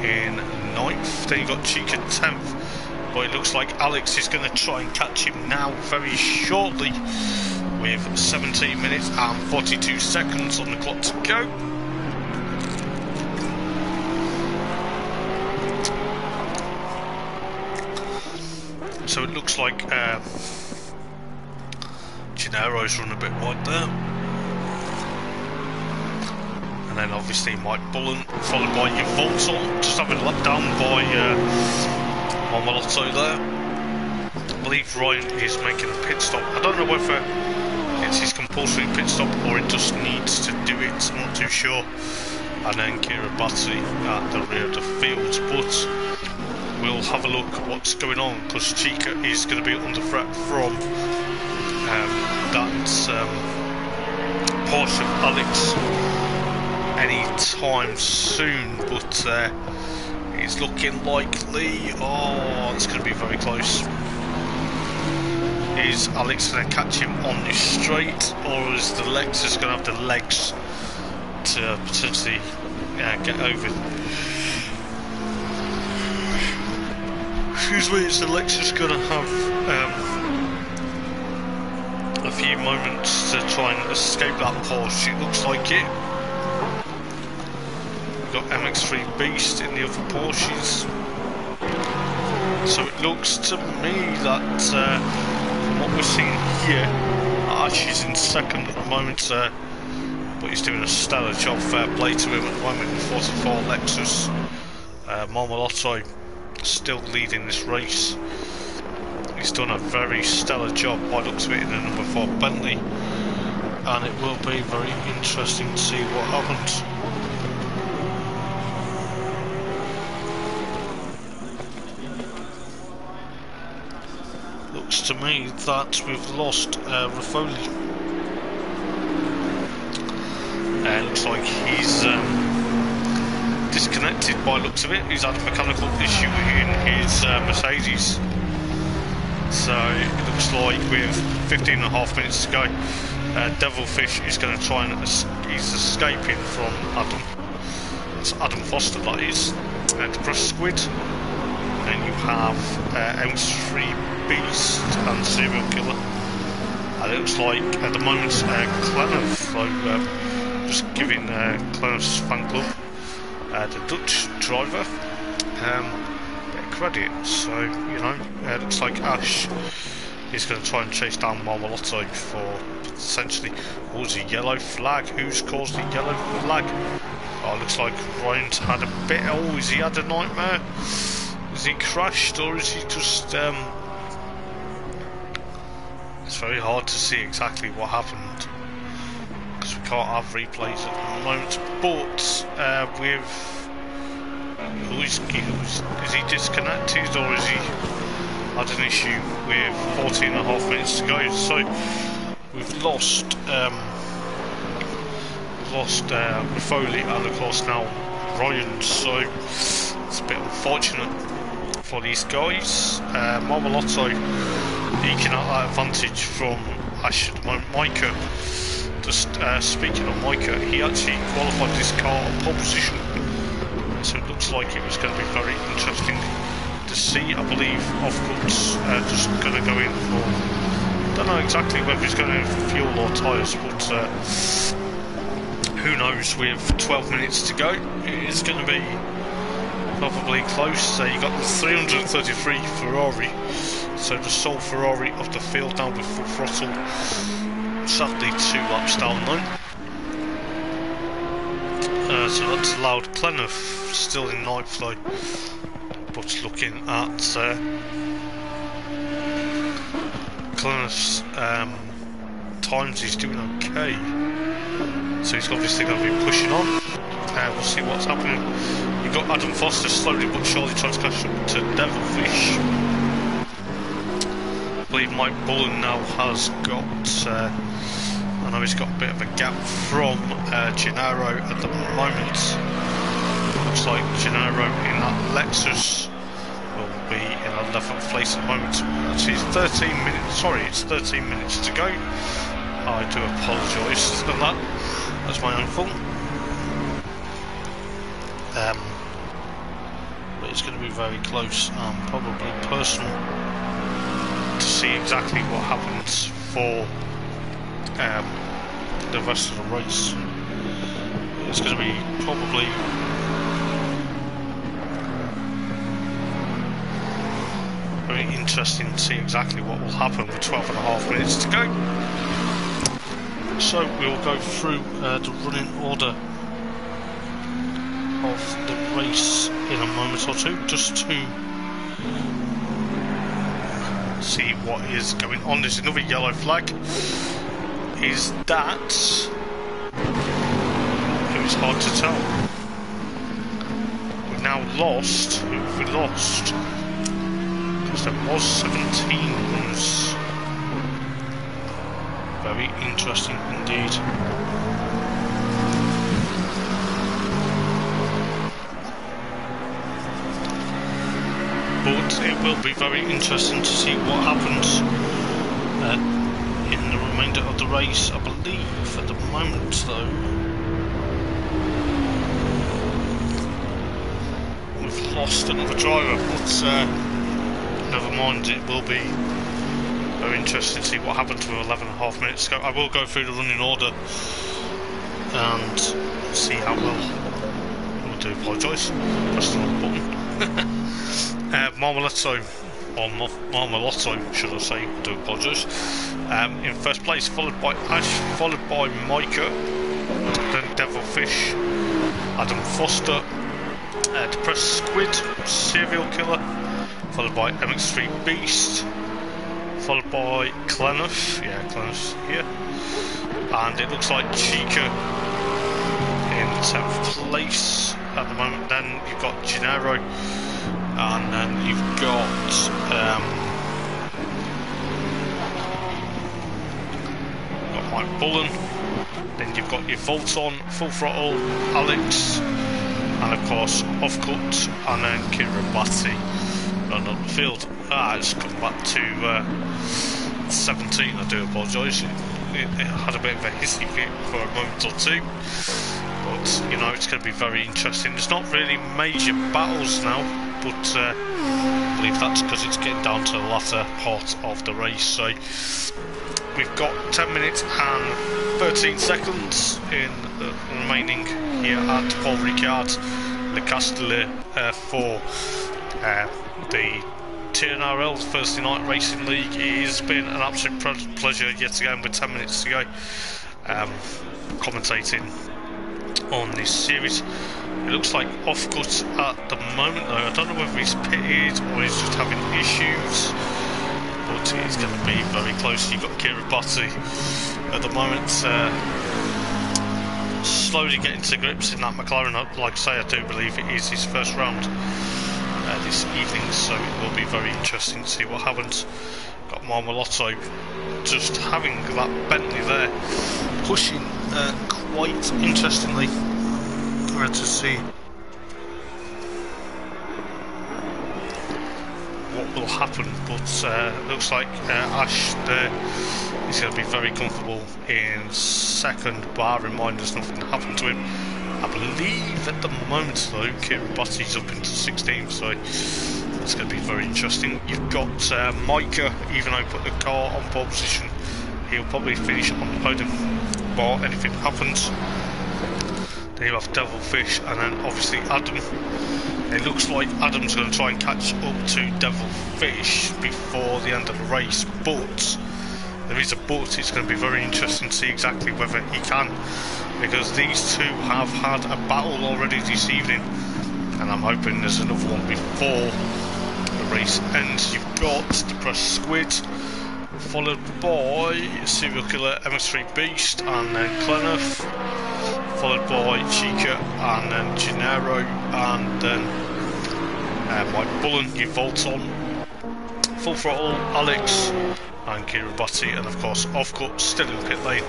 in 9th. Then you've got Chica 10th. But it looks like Alex is going to try and catch him now very shortly, with 17 minutes and 42 seconds on the clock to go. So it looks like Gennaro's run a bit wide there. And then obviously Mike Bullen, followed by your Volton, just having a lap down by Marmalotto there. I believe Ryan is making a pit stop. I don't know whether it's his compulsory pit stop or it just needs to do it, I'm not too sure. And then Kiribati at the rear of the field, but we'll have a look at what's going on, because Chica is going to be under threat from that Porsche of Alex any time soon, but it's looking likely. Oh, it's going to be very close. Is Alex going to catch him on this straight, or is the Lexus going to have the legs to potentially get over? Excuse me, is the Lexus going to have a few moments to try and escape that Porsche? It looks like it. We've got MX3 Beast in the other Porsches. So it looks to me that from what we're seeing here, Archie's in 2nd at the moment, but he's doing a stellar job. Fair play to him at the moment with 44 Lexus. Marmalotto still leading this race. He's done a very stellar job by the looks of it in the number 4 Bentley, and it will be very interesting to see what happens. Looks to me that we've lost Raffoli. Looks like he's disconnected by the looks of it. He's had a mechanical issue in his Mercedes. So it looks like with 15.5 minutes to go, Devilfish is going to try and he's escaping from Adam. It's Adam Foster, that is. The Press Squid. And you have M3 Beast and Serial Killer. And it looks like at the moment Clenoff, so just giving Clenoff's fan club, the Dutch driver, bit of credit. So, you know, it looks like Ash he's going to try and chase down Marmolotto for essentially, what was a yellow flag? Who's caused the yellow flag? Oh, it looks like Ryan's had a bit, oh, is he had a nightmare? Is he crashed, or is he just, it's very hard to see exactly what happened, because we can't have replays at the moment, but, is he disconnected, or is he had an issue with 14.5 minutes to go? So we've lost Foley and of course now Ryan, so it's a bit unfortunate for these guys. Marmolotto eking out that advantage from Ash at the moment. Micah, just speaking of Micah, he actually qualified this car on pole position, so it looks like it was going to be very interesting to see. I believe Offcut's just going to go in for, don't know exactly whether he's going to fuel or tyres, but who knows, with 12 minutes to go, it is going to be probably close. So you got the 333 Ferrari, so the sole Ferrari of the field now with full throttle. Sadly 2 laps down though. So that's allowed Clenough still in ninth though, but looking at Clenough's times, he's doing okay. So he's obviously going to be pushing on. We'll see what's happening. You've got Adam Foster slowly but surely trying to catch up to Devilfish. I believe Mike Bullen now has got, I know he's got a bit of a gap from Gennaro at the moment. Looks like Gennaro in that Lexus will be in 11th place at the moment. Actually, it's 13 minutes, sorry, it's 13 minutes to go. I do apologise for that. That's my own fault. But it's going to be very close and probably personal to see exactly what happens for the rest of the race. It's going to be probably very interesting to see exactly what will happen with 12.5 minutes to go. So we'll go through the running order of the race in a moment or two, just to see what is going on. There's another yellow flag. Is that? It was hard to tell. We've now lost. Who have we lost? Because there was 17 runners. Very interesting indeed. But it will be very interesting to see what happens in the remainder of the race. I believe at the moment though we've lost another driver, but never mind, it will be very interesting to see what happens with 11.5 minutes to go. I will go through the running order and see how well. I do apologise, press the wrong button. Marmolotto, or Marmolotto should I say, I do apologise, in first place, followed by Ash, followed by Micah, then Devilfish, Adam Foster, Depressed Squid, Serial Killer, followed by MX3 Beast, followed by Clenough, yeah, Clenough's here, and it looks like Chica in 10th place at the moment. Then you've got Gennaro, and then you've got Mike Bullen, then you've got your Volton, Full Throttle, Alex, and of course Offcut, and then Kiribati run up the field. It's come back to 17, I do apologise. It had a bit of a hissy fit for a moment or two, but you know, it's going to be very interesting. There's not really major battles now, but I believe that's because it's getting down to the latter part of the race. So we've got 10 minutes and 13 seconds in the remaining here at Paul Ricard Le Castellet for the TNRL, Thursday Night Racing League. It has been an absolute pleasure yet again with 10 minutes to go commentating on this series. It looks like off-cut at the moment though. I don't know whether he's pitted or he's just having issues, but it's going to be very close. You've got Kiribati at the moment slowly getting to grips in that McLaren. Like I say, I do believe it is his first round this evening, so it will be very interesting to see what happens. Got Marmolotto just having that Bentley there, pushing quite interestingly to see what will happen, but looks like Ash there is going to be very comfortable in second, bar in mind there's nothing happened to him. I believe at the moment though Kiribati's up into 16th, so it's going to be very interesting. You've got Micah, even though he put the car on pole position, he'll probably finish on the podium bar anything happens. Then you have Devilfish, and then obviously Adam. It looks like Adam's going to try and catch up to Devilfish before the end of the race, but there is a but. It's going to be very interesting to see exactly whether he can, because these two have had a battle already this evening, and I'm hoping there's another one before the race ends. You've got Depressed Squid, followed by Serial Killer, MS3 Beast, and then Clenough, followed by Chica, and then Gennaro, and then Mike Bullen, you Volt on, Full Throttle, Alex, and Kiribati, and of course Offcut still in pit lane.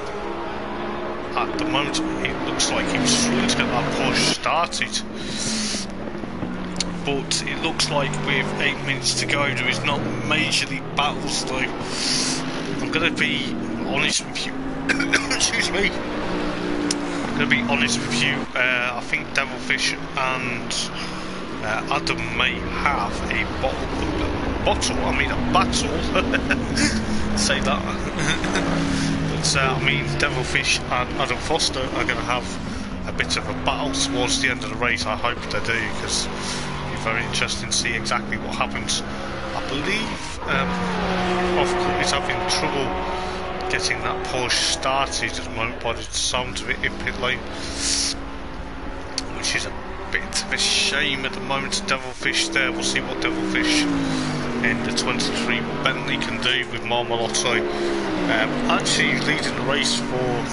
At the moment it looks like he was struggling to get that push started, but it looks like with 8 minutes to go there is not majorly battles though. I'm going to be honest with you excuse me, I'm going to be honest with you, I think Devilfish and Adam may have a battle say that but I mean Devilfish and Adam Foster are going to have a bit of a battle towards the end of the race. I hope they do, because it'll be very interesting to see exactly what happens. I believe Offcut is having trouble getting that push started at the moment by the sound of it in pit lane, which is a bit of a shame at the moment. Devilfish there, we'll see what Devilfish in the 23 Bentley can do with Marmolotto actually leading the race for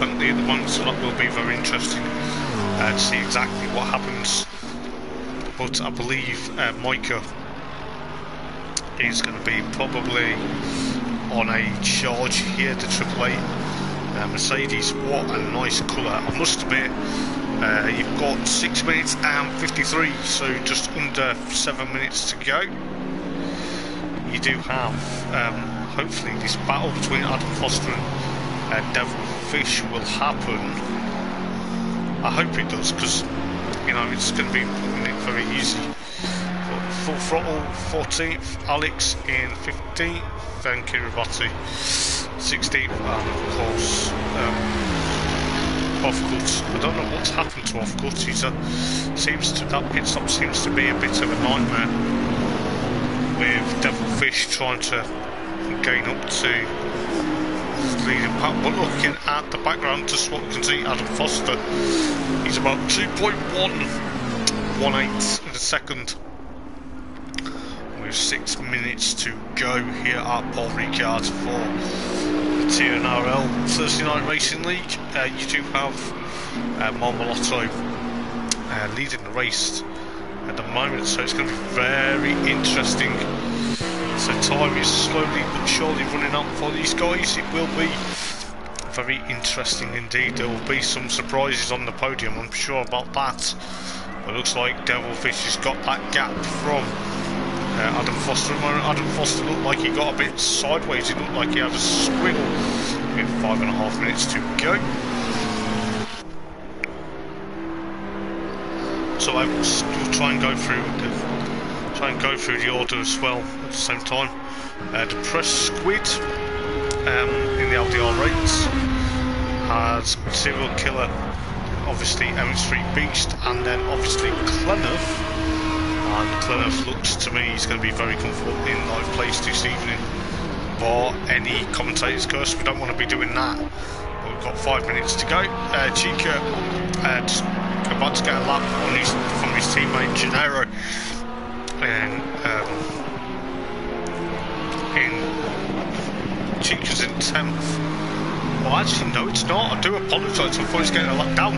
Bentley at the moment, so that will be very interesting to see exactly what happens. But I believe Micah is going to be probably on a charge here, the AAA Mercedes. What a nice colour, I must admit. You've got 6 minutes and 53, so just under 7 minutes to go. You do have hopefully this battle between Adam Foster and Devilfish will happen. I hope it does, because you know it's going to be putting it very easy. But Full Throttle 14th, Alex in 15th, then Kiribati 16th, and of course Offcut. I don't know what's happened to Offcut. That pit stop seems to be a bit of a nightmare, with Devilfish trying to gain up to leading pack. But looking at the background, just what we can see, Adam Foster, he's about 2.118 in a second, with 6 minutes to go here at Paul Ricard for the TNRL Thursday Night Racing League. You do have Marmolotto leading the race at the moment, so it's going to be very interesting. So time is slowly but surely running out for these guys. It will be very interesting indeed. There will be some surprises on the podium, I'm sure about that. It looks like Devilfish has got that gap from Adam Foster. Adam Foster looked like he got a bit sideways. It looked like he had a squiggle with 5.5 minutes to go. So I will try and go through the order as well at the same time. Depressed Squid in the LDR rates has Serial Killer, obviously MS3 Beast, and then obviously Clenough and Clenough looks to me he's going to be very comfortable in live place this evening. Bar any commentator's curse, we don't want to be doing that. But we've got 5 minutes to go. Chica just about to get a lap on from his teammate Gennaro, and Chica's in 10th. Well, actually, no, it's not. I do apologise. I thought he was getting a lap down.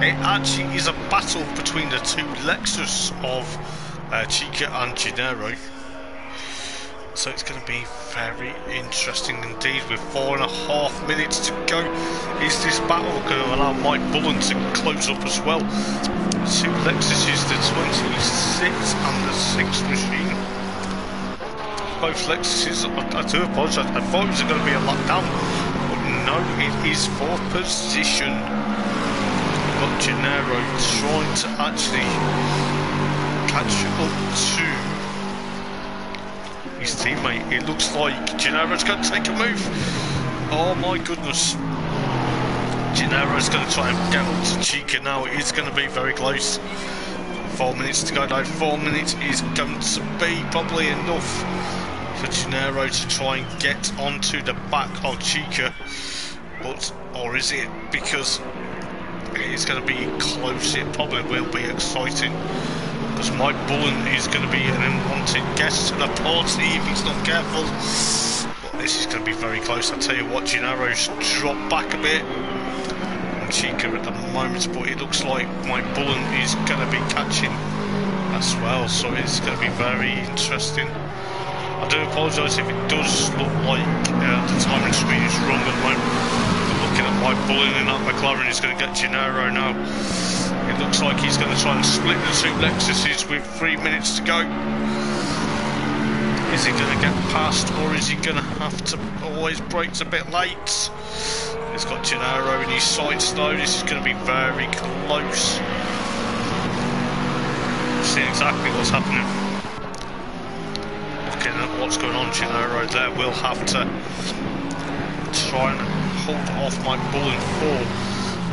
It actually is a battle between the two Lexus of Chica and Gennaro. So it's going to be very interesting indeed with 4.5 minutes to go. Is this battle going to allow Mike Bullen to close up as well? Two Lexuses, the 26 and the 6th machine. Both Lexuses, I do apologise, I thought it was going to be a lap down, but no, it is 4th position. Got Gennaro trying to actually catch up to his teammate. It looks like Gennaro's going to take a move. Oh my goodness. Gennaro's going to try and get up to Chica now. It is going to be very close. 4 minutes to go now. 4 minutes is going to be probably enough for Gennaro to try and get onto the back of Chica. But, or is it? Because it's going to be close. It probably will be exciting. Because Mike Bullen is going to be an unwanted guest to the party if he's not careful. But this is going to be very close. I tell you what, Gennaro's dropped back a bit on Chica at the moment, but it looks like Mike Bullen is going to be catching as well. So it's going to be very interesting. I do apologise if it does look like the timing screen is wrong at the moment. Looking at Mike Bullen in that McLaren, he's going to get Gennaro now. It looks like he's going to try and split the two Lexuses with 3 minutes to go. Is he going to get past, or is he going to have to always brakes a bit late? He's got Gennaro in his sights though. This is going to be very close. See exactly what's happening. Looking at what's going on, Gennaro there will have to try and hold off Mike Bullen for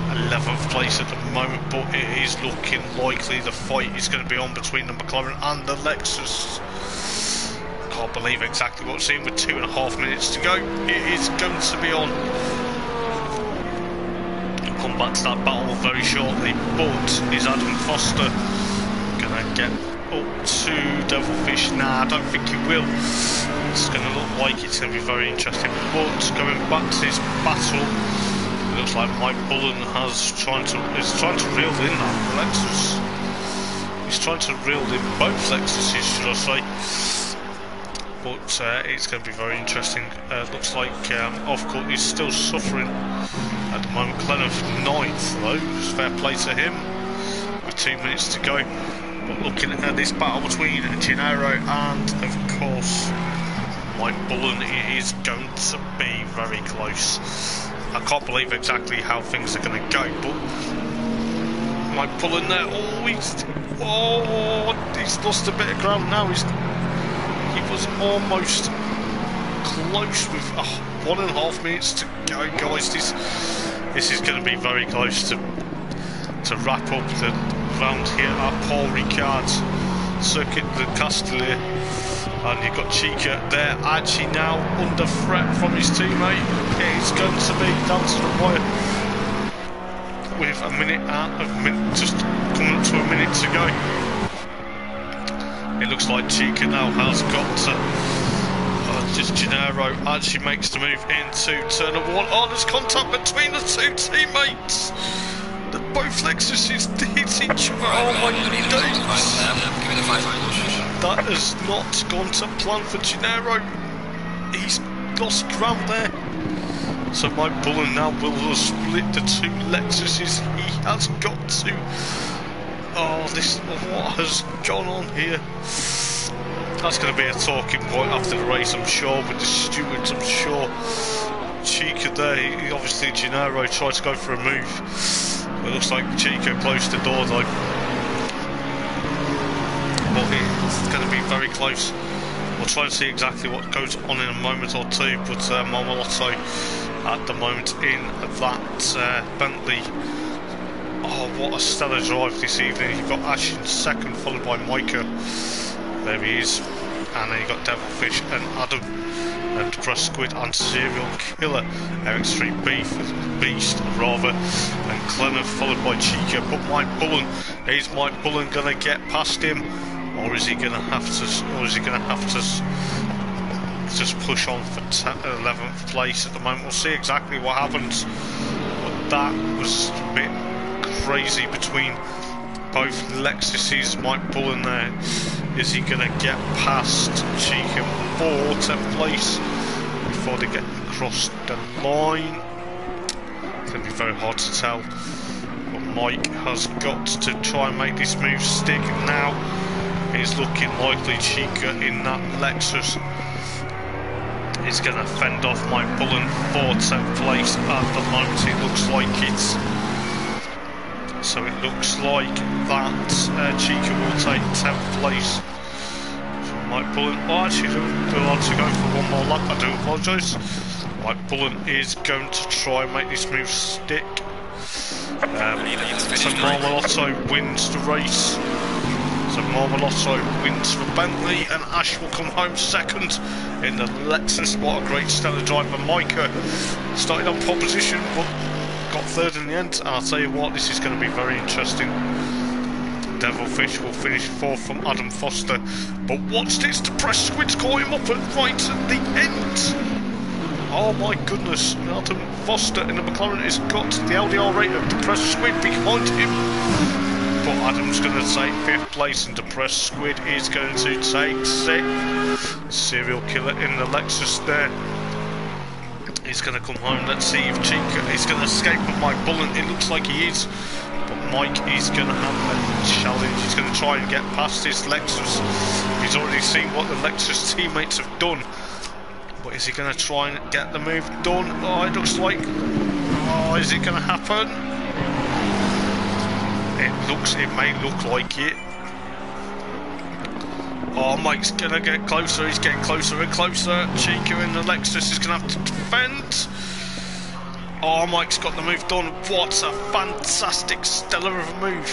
11th place at the moment, but it is looking likely the fight is going to be on between the McLaren and the Lexus. Can't believe exactly what we're seeing with 2.5 minutes to go. It is going to be on. We'll come back to that battle very shortly, but is Adam Foster going to get up to Devilfish? Nah, I don't think he will. It's going to look like it's going to be very interesting, but going back to this battle, looks like Mike Bullen is trying to reel in that Lexus. He's trying to reel in both Lexuses, should I say. But it's going to be very interesting. Looks like Offcourt is still suffering at the moment. Clenoff 9th though, fair play to him with 2 minutes to go. But looking at this battle between Gennaro and of course Mike Bullen, it is going to be very close. I can't believe exactly how things are going to go, but Mike Bullen there, he's lost a bit of ground now. He was almost close with 1.5 minutes to go, guys. This is going to be very close to wrap up the round here at Paul Ricard's circuit, the Castellier. And you've got Chica there, actually now under threat from his teammate. It's going to be down to the wire with just coming up to a minute to go. It looks like Chica now has got to just Gennaro actually makes the move into turn of 1. Oh, there's contact between the two teammates. Both Lexuses hit each other. Oh my days. That has not gone to plan for Gennaro. He's lost ground there. So Mike Bullen now will split the two Lexuses. He has got to. Oh, what has gone on here? That's going to be a talking point after the race, I'm sure, with the stewards, I'm sure. Chica there, obviously Gennaro tried to go for a move. It looks like Chica closed the door though. But it's going to be very close. We'll try and see exactly what goes on in a moment or two, but Marmolotto at the moment in that Bentley Oh, what a stellar drive this evening. You've got Ash in second, followed by Micah. There he is. And then you've got Devilfish and Adam and Depressed Squid and Serial Killer. Extreme Beast, rather, and Clenner, followed by Chica. But Mike Bullen, is Mike Bullen going to get past him? Or is he going to have to just push on for 11th place at the moment? We'll see exactly what happens. But that was a bit crazy between both Lexuses. Mike Bullen there, is he going to get past Chica for 10th place before they get across the line? It's going to be very hard to tell, but Mike has got to try and make this move stick now. It's looking likely Chica in that Lexus is going to fend off Mike Bullen for 10th place. At the moment it looks like it's, so it looks like that Chica will take 10th place from Mike Bullen. Oh, actually, we'll actually go for one more lap. I do apologise. Mike Bullen is going to try and make this move stick. So Marmalotto wins the race. So Marmalotto wins for Bentley, and Ash will come home second in the Lexus. What a great stellar drive by Micah. Started on pole position, but got third in the end. And I'll tell you what, this is going to be very interesting. Devilfish will finish fourth from Adam Foster. But watch this, Depressed Squid's caught him up right at the end. Oh my goodness, Adam Foster in the McLaren has got the LDR rate of Depressed Squid behind him. But Adam's going to take 5th place and Depressed Squid is going to take 6th. Serial Killer in the Lexus there. He's going to come home. Let's see if Chica is going to escape with Mike Bullen. It looks like he is. But Mike is going to have a challenge. He's going to try and get past this Lexus. He's already seen what the Lexus teammates have done. But is he going to try and get the move done? Oh, it looks like... Oh, is it going to happen? It may look like it. Oh, Mike's gonna get closer. He's getting closer and closer. Chica in the Lexus is gonna have to defend. Oh, Mike's got the move done. What a fantastic, stellar of a move.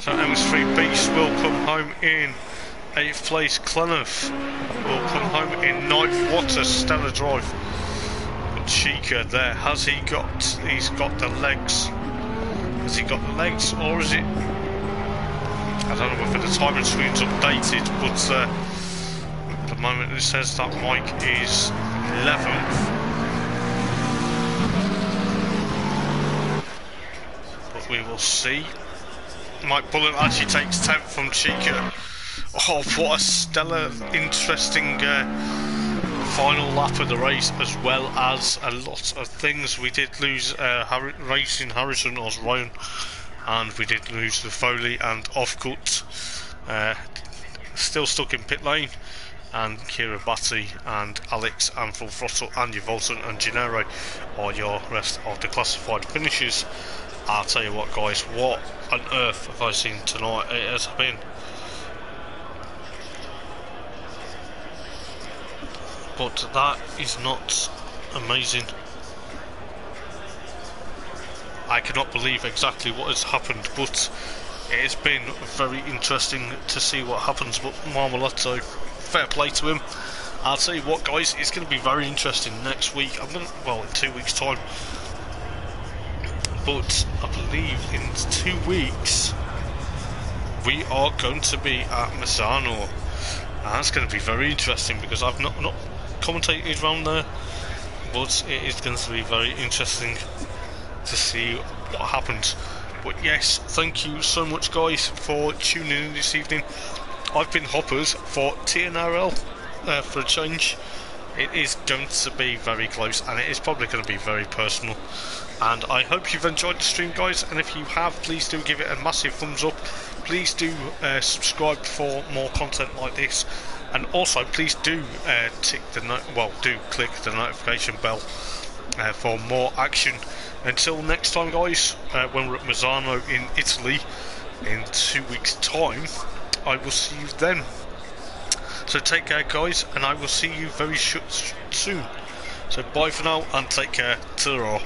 So M3 Beast will come home in 8th place. Clenough will come home in 9th. What a stellar drive. But Chica there, has he got? He's got the legs. Has he got the legs, or is it? I don't know whether the timing screen's updated, but at the moment it says that Mike is 11th. But we will see. Mike Bullen actually takes 10th from Chica. Oh, what a stellar, interesting final lap of the race, as well as a lot of things. We did lose Racing Harrison or Ryan, and we did lose the Foley and Offcut. Still stuck in pit lane, and Kira Batty and Alex and Full Throttle and Volton and Gennaro are your rest of the classified finishes. I'll tell you what, guys, what on earth have I seen tonight? It has been. But that is not amazing. I cannot believe exactly what has happened, but it has been very interesting to see what happens. But Marmalotto, fair play to him. I'll tell you what, guys, it's going to be very interesting next week. Well, in 2 weeks' time. But I believe in 2 weeks we are going to be at Misano. And that's going to be very interesting because I've not commentated around there, but it is going to be very interesting to see what happens. But yes, thank you so much, guys, for tuning in this evening. I've been Hoppers for TNRL for a change. It is going to be very close, and it is probably going to be very personal. And I hope you've enjoyed the stream, guys, and if you have, please do give it a massive thumbs up. Please do subscribe for more content like this, and also please do click the notification bell for more action. Until next time, guys, when we're at Misano in Italy in 2 weeks' time, I will see you then. So take care, guys, and I will see you very soon. So bye for now, and take care. Ta-ra.